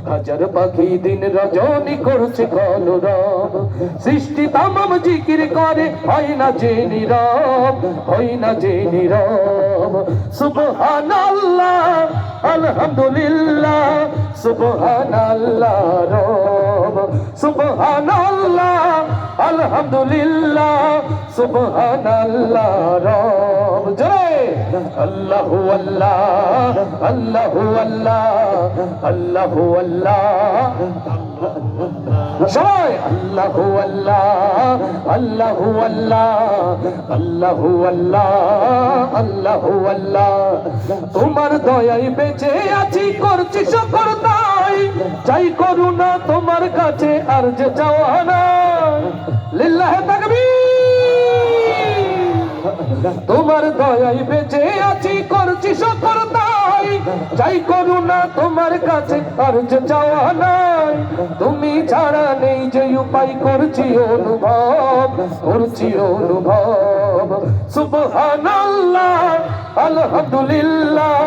হাজার পাখি দিন রজনী করছে কলরব সৃষ্টি তামাম জিকির করে হয় না যে নীরব হয় না যে নীরব সুবহানাল্লাহ আলহামদুলিল্লাহ সুবহানাল্লাহ রব সুবহানাল্লাহ আলহামদুলিল্লাহ সুবহানাল্লাহ রব জয় আল্লাহু আল্লাহ আল্লাহু আল্লাহ আল্লাহু আল্লাহ সবাই আল্লাহু আল্লাহ আল্লাহু আল্লাহ আল্লাহু আল্লাহ আল্লাহু আল্লাহ তোমার দয়ায় বেঁচে আছি করছি শুকর তাই চাই করুণা তোমার কাছে আর যে চাওয়া না লিল্লাহি তাকবীর তোমার দয়ায় বেঁচে আছি করছি শুকর তাই চাই করুণা তোমার কাছে আর যে চাওয়া নাই তুমি ছাড়া নেই যে উপায় করছি অনুভব সুবহানাল্লাহ আলহামদুলিল্লাহ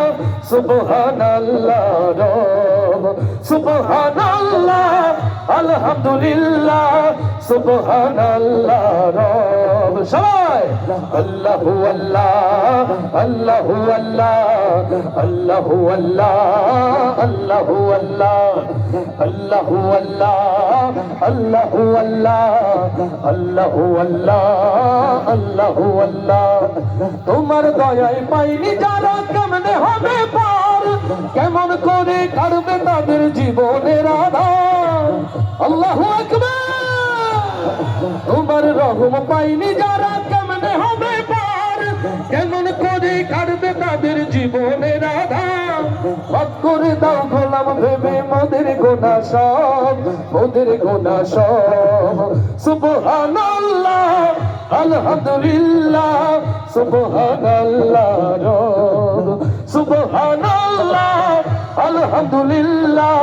সুবহানাল্লাহ রব সুবহানাল্লাহ আলহামদুলিল্লাহ সুবহানাল্লাহ রব সবাই আল্লাহু আল্লাহ আল্লাহু আল্লাহ আল্লাহু আল্লাহ আল্লাহু আল্লাহ আল্লাহু আল্লাহ আল্লাহু আল্লাহ আল্লাহু আল্লাহ আল্লাহু আল্লাহ তোমার দয়ায় পাইনি যারা কেমনে হবে পার কেমন করে কাটবে তাদের জীবনের আধার আল্লাহু আকবার তোমার রহম পাইনি যারা কেমনে হবে পার কেমন করে কাটবে তাদের জীবনের আধার মাফ করে দাও গোলাম ভেবে মোদের গুনাহ সব সুবহানাল্লাহ আলহামদুলিল্লাহ সুবহানাল্লাহ রব সুবহানাল্লাহ আলহামদুলিল্লাহ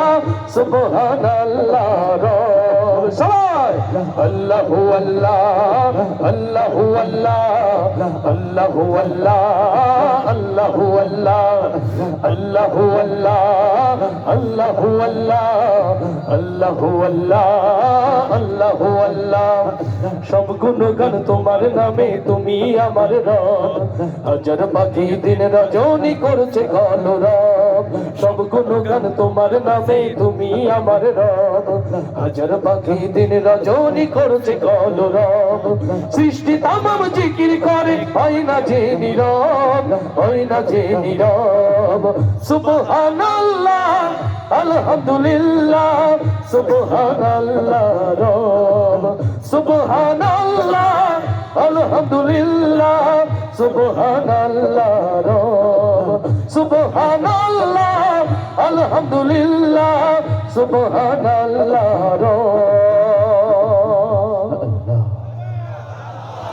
সুবহানাল্লাহ রব সবাই আল্লাহু আল্লাহ আল্লাহু আল্লাহ আল্লাহু আল্লাহ আল্লাহু আল্লাহ আল্লাহু আল্লাহ আল্লাহু আল্লাহ আল্লাহু আল্লাহ আল্লাহু আল্লাহ সব গুণগান তোমার নামে তুমি আমার রব হাজার পাখি দিন রজনী করছে কলরব সব গুণগান তোমার নামে তুমি আমার রব হাজার পাখি দিন রজনী করছে কলরব সৃষ্টি তামাম জিকির করে হয় না যে নীরব হয় না যে নীরব সুবহানাল্লাহ আলহামদুলিল্লাহ সুবহানাল্লাহ রব সুবহানাল্লাহ আলহামদুলিল্লাহ সুবহানাল্লাহ রব সুবহানাল্লাহ আলহামদুলিল্লাহ সুবহানাল্লাহ রব